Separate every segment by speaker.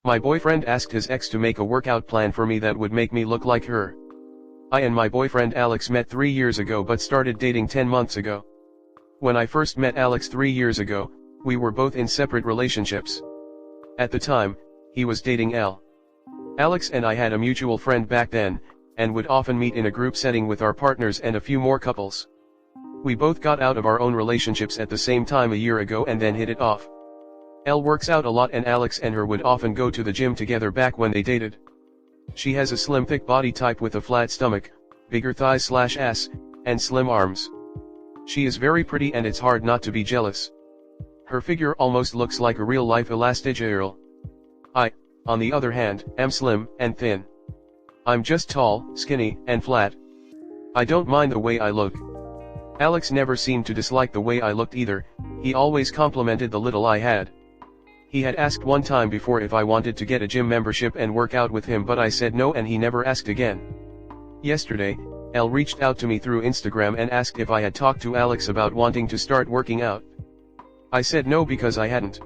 Speaker 1: My boyfriend asked his ex to make a workout plan for me that would make me look like her. I and my boyfriend Alex met 3 years ago but started dating 10 months ago. When I first met Alex 3 years ago, we were both in separate relationships. At the time, he was dating Elle. Alex and I had a mutual friend back then, and would often meet in a group setting with our partners and a few more couples. We both got out of our own relationships at the same time a year ago and then hit it off. Elle works out a lot and Alex and her would often go to the gym together back when they dated. She has a slim thick body type with a flat stomach, bigger thighs/ass, and slim arms. She is very pretty and it's hard not to be jealous. Her figure almost looks like a real-life elastigirl. I, on the other hand, am slim and thin. I'm just tall, skinny, and flat. I don't mind the way I look. Alex never seemed to dislike the way I looked either, he always complimented the little I had. He had asked one time before if I wanted to get a gym membership and work out with him but I said no and he never asked again. Yesterday, Elle reached out to me through Instagram and asked if I had talked to Alex about wanting to start working out. I said no because I hadn't.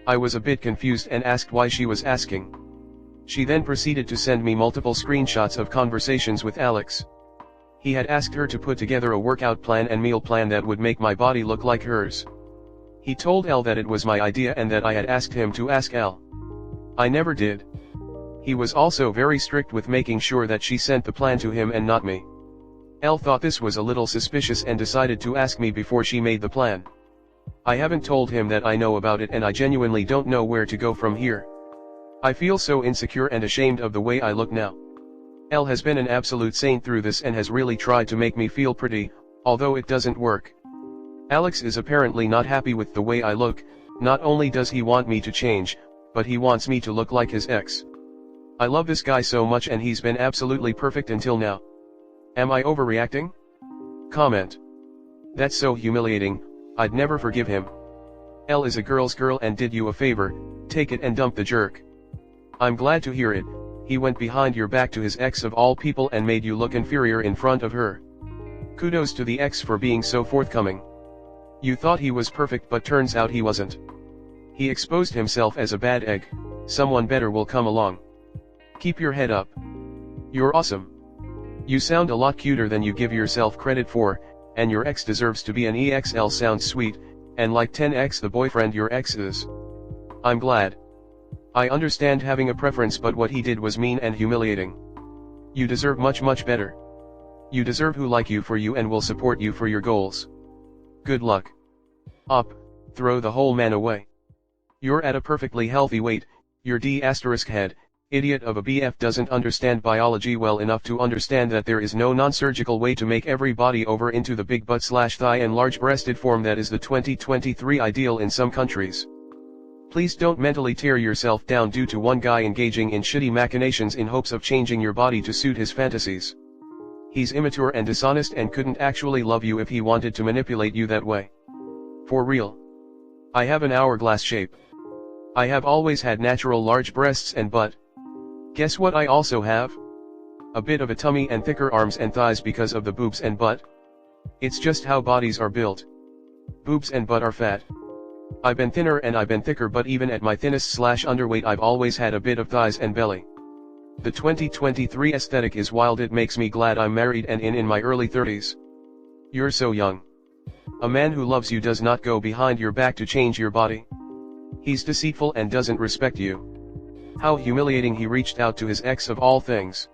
Speaker 1: I was a bit confused and asked why she was asking. She then proceeded to send me multiple screenshots of conversations with Alex. He had asked her to put together a workout plan and meal plan that would make my body look like hers. He told Elle that it was my idea and that I had asked him to ask Elle. I never did. He was also very strict with making sure that she sent the plan to him and not me. Elle thought this was a little suspicious and decided to ask me before she made the plan. I haven't told him that I know about it and I genuinely don't know where to go from here. I feel so insecure and ashamed of the way I look now. Elle has been an absolute saint through this and has really tried to make me feel pretty, although it doesn't work. Alex is apparently not happy with the way I look. Not only does he want me to change, but he wants me to look like his ex. I love this guy so much and he's been absolutely perfect until now. Am I overreacting? Comment. That's so humiliating, I'd never forgive him. Elle is a girl's girl and did you a favor, take it and dump the jerk. I'm glad to hear it. He went behind your back to his ex of all people and made you look inferior in front of her. Kudos to the ex for being so forthcoming. You thought he was perfect but turns out he wasn't. He exposed himself as a bad egg, someone better will come along. Keep your head up. You're awesome. You sound a lot cuter than you give yourself credit for, and your ex deserves to be an EXL. Sounds sweet, and like 10x the boyfriend your ex is. I'm glad. I understand having a preference but what he did was mean and humiliating. You deserve much better. You deserve who like you for you and will support you for your goals. Good luck. Up, throw the whole man away. You're at a perfectly healthy weight, your D*head, idiot of a BF doesn't understand biology well enough to understand that there is no non-surgical way to make every body over into the big butt/thigh and large-breasted form that is the 2023 ideal in some countries. Please don't mentally tear yourself down due to one guy engaging in shitty machinations in hopes of changing your body to suit his fantasies. He's immature and dishonest and couldn't actually love you if he wanted to manipulate you that way. For real. I have an hourglass shape. I have always had natural large breasts and butt. Guess what I also have? A bit of a tummy and thicker arms and thighs because of the boobs and butt. It's just how bodies are built. Boobs and butt are fat. I've been thinner and I've been thicker but even at my thinnest/underweight I've always had a bit of thighs and belly. The 2023 aesthetic is wild. It makes me glad I'm married and in my early 30s. You're so young. A man who loves you does not go behind your back to change your body. He's deceitful and doesn't respect you. How humiliating. He reached out to his ex of all things.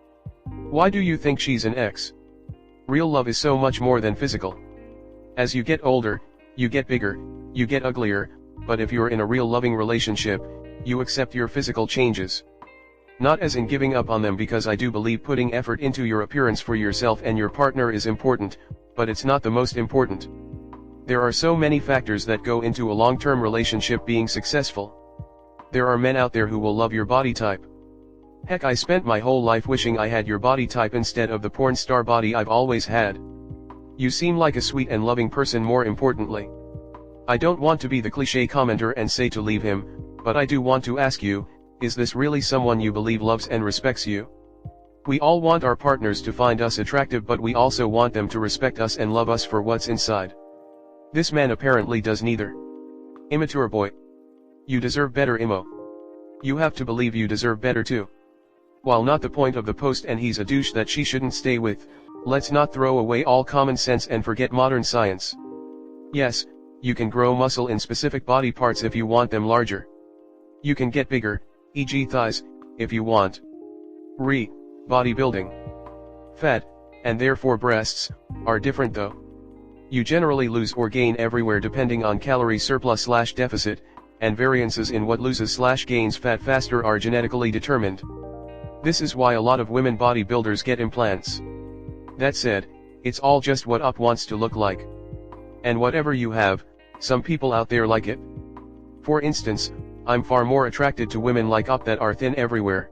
Speaker 1: Why do you think she's an ex? Real love is so much more than physical. As you get older, you get bigger, you get uglier, but if you're in a real loving relationship, you accept your physical changes. Not as in giving up on them, because I do believe putting effort into your appearance for yourself and your partner is important, but it's not the most important. There are so many factors that go into a long-term relationship being successful. There are men out there who will love your body type. Heck, I spent my whole life wishing I had your body type instead of the porn star body I've always had. You seem like a sweet and loving person. More importantly, I don't want to be the cliche commenter and say to leave him, but I do want to ask you, is this really someone you believe loves and respects you? We all want our partners to find us attractive, but we also want them to respect us and love us for what's inside. This man apparently does neither. Immature boy. You deserve better, Imo. You have to believe you deserve better too. While not the point of the post and he's a douche that she shouldn't stay with, let's not throw away all common sense and forget modern science. Yes, you can grow muscle in specific body parts if you want them larger. You can get bigger, e.g. thighs, if you want. Bodybuilding. Fat, and therefore breasts, are different though. You generally lose or gain everywhere depending on calorie surplus/deficit, and variances in what loses/gains fat faster are genetically determined. This is why a lot of women bodybuilders get implants. That said, it's all just what UP wants to look like. And whatever you have, some people out there like it. For instance, I'm far more attracted to women like UP that are thin everywhere.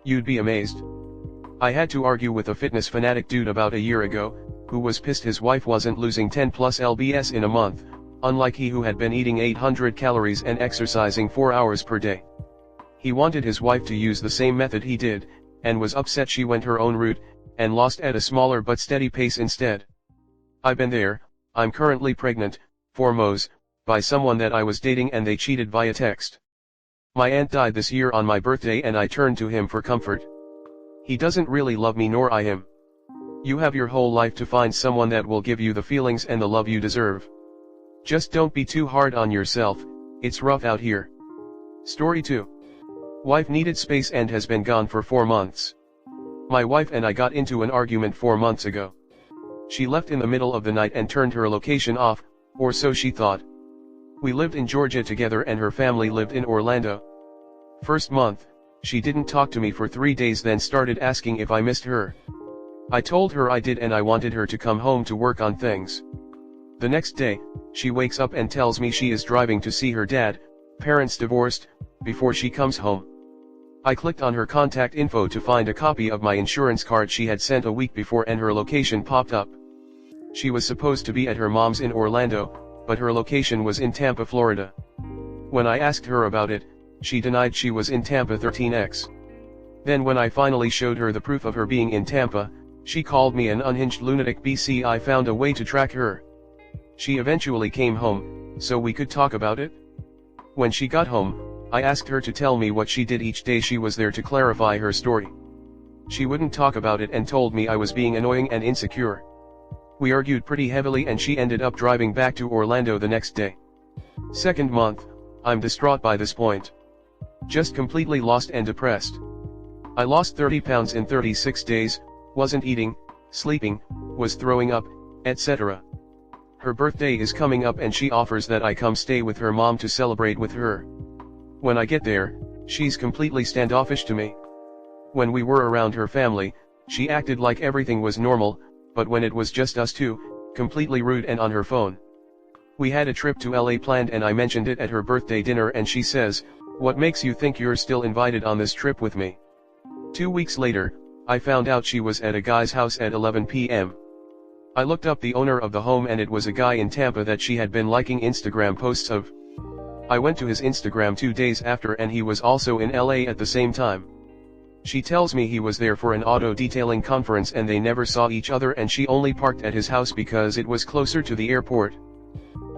Speaker 1: You'd be amazed. I had to argue with a fitness fanatic dude about a year ago, who was pissed his wife wasn't losing 10 plus lbs in a month, unlike he who had been eating 800 calories and exercising 4 hours per day. He wanted his wife to use the same method he did, and was upset she went her own route, and lost at a smaller but steady pace instead. I've been there. I'm currently pregnant, foremost, by someone that I was dating and they cheated via text. My aunt died this year on my birthday and I turned to him for comfort. He doesn't really love me nor I him. You have your whole life to find someone that will give you the feelings and the love you deserve. Just don't be too hard on yourself, it's rough out here. Story 2. Wife needed space and has been gone for 4 months. My wife and I got into an argument 4 months ago. She left in the middle of the night and turned her location off, or so she thought. We lived in Georgia together and her family lived in Orlando. First month, she didn't talk to me for 3 days, then started asking if I missed her. I told her I did and I wanted her to come home to work on things. The next day, she wakes up and tells me she is driving to see her dad, parents divorced, before she comes home. I clicked on her contact info to find a copy of my insurance card she had sent a week before and her location popped up. She was supposed to be at her mom's in Orlando, but her location was in Tampa, Florida. When I asked her about it, she denied she was in Tampa 13x. Then when I finally showed her the proof of her being in Tampa, she called me an unhinged lunatic. I found a way to track her. She eventually came home, so we could talk about it. When she got home, I asked her to tell me what she did each day she was there to clarify her story. She wouldn't talk about it and told me I was being annoying and insecure. We argued pretty heavily and she ended up driving back to Orlando the next day. Second month, I'm distraught by this point. Just completely lost and depressed. I lost 30 pounds in 36 days, wasn't eating, sleeping, was throwing up, etc. Her birthday is coming up and she offers that I come stay with her mom to celebrate with her. When I get there, she's completely standoffish to me. When we were around her family, she acted like everything was normal, but when it was just us two, completely rude and on her phone. We had a trip to LA planned and I mentioned it at her birthday dinner and she says, "What makes you think you're still invited on this trip with me?" 2 weeks later, I found out she was at a guy's house at 11 p.m. I looked up the owner of the home and it was a guy in Tampa that she had been liking Instagram posts of. I went to his Instagram 2 days after and he was also in LA at the same time. She tells me he was there for an auto detailing conference and they never saw each other and she only parked at his house because it was closer to the airport.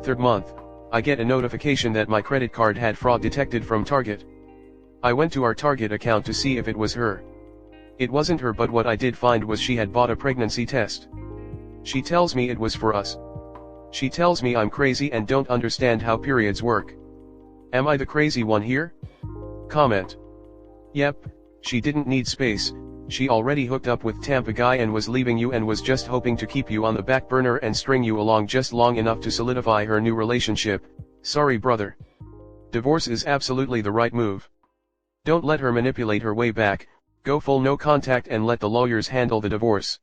Speaker 1: Third month, I get a notification that my credit card had fraud detected from Target. I went to our Target account to see if it was her. It wasn't her, but what I did find was she had bought a pregnancy test. She tells me it was for us. She tells me I'm crazy and don't understand how periods work. Am I the crazy one here? Comment. Yep, she didn't need space, she already hooked up with Tampa guy and was leaving you and was just hoping to keep you on the back burner and string you along just long enough to solidify her new relationship. Sorry brother. Divorce is absolutely the right move. Don't let her manipulate her way back, go full no contact and let the lawyers handle the divorce.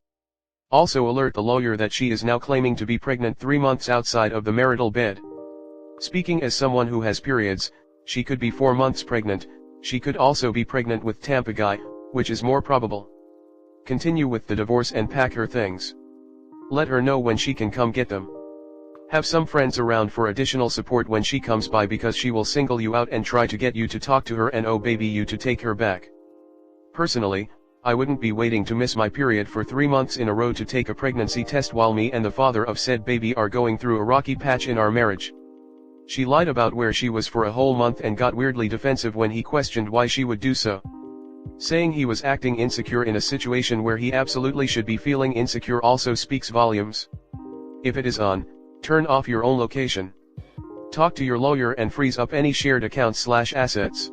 Speaker 1: Also alert the lawyer that she is now claiming to be pregnant 3 months outside of the marital bed. Speaking as someone who has periods, she could be 4 months pregnant, she could also be pregnant with Tampa guy, which is more probable. Continue with the divorce and pack her things. Let her know when she can come get them. Have some friends around for additional support when she comes by because she will single you out and try to get you to talk to her and oh baby you to take her back. Personally, I wouldn't be waiting to miss my period for 3 months in a row to take a pregnancy test while me and the father of said baby are going through a rocky patch in our marriage. She lied about where she was for a whole month and got weirdly defensive when he questioned why she would do so. Saying he was acting insecure in a situation where he absolutely should be feeling insecure also speaks volumes. If it is on, turn off your own location. Talk to your lawyer and freeze up any shared accounts/assets.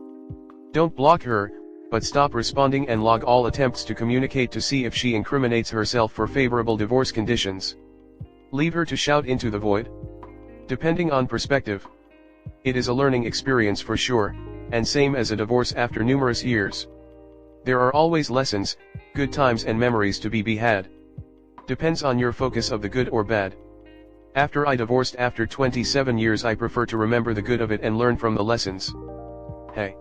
Speaker 1: Don't block her, but stop responding and log all attempts to communicate to see if she incriminates herself for favorable divorce conditions. Leave her to shout into the void. Depending on perspective, it is a learning experience for sure, and same as a divorce after numerous years. There are always lessons, good times and memories to be had. Depends on your focus of the good or bad. After I divorced after 27 years, I prefer to remember the good of it and learn from the lessons. Hey.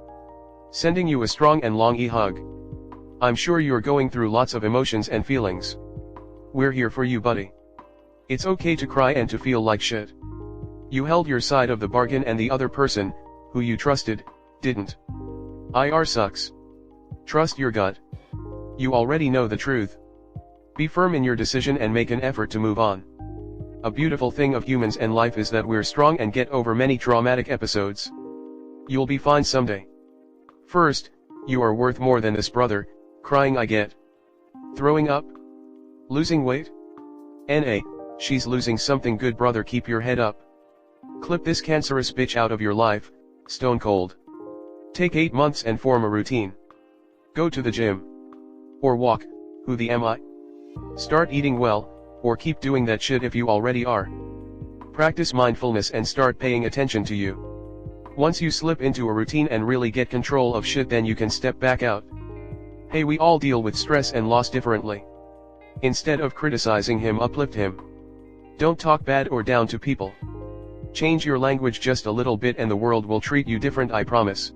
Speaker 1: Sending you a strong and long hug. I'm sure you're going through lots of emotions and feelings. We're here for you, buddy. It's okay to cry and to feel like shit. You held your side of the bargain and the other person, who you trusted, didn't. IR sucks. Trust your gut. You already know the truth. Be firm in your decision and make an effort to move on. A beautiful thing of humans and life is that we're strong and get over many traumatic episodes. You'll be fine someday. First, you are worth more than this, brother. Crying I get. Throwing up? Losing weight? NA, she's losing something good, brother, keep your head up. Clip this cancerous bitch out of your life, stone cold. Take 8 months and form a routine. Go to the gym. Or walk, who the am I? Start eating well, or keep doing that shit if you already are. Practice mindfulness and start paying attention to you. Once you slip into a routine and really get control of shit, then you can step back out. Hey, we all deal with stress and loss differently. Instead of criticizing him, uplift him. Don't talk bad or down to people. Change your language just a little bit and the world will treat you different, I promise.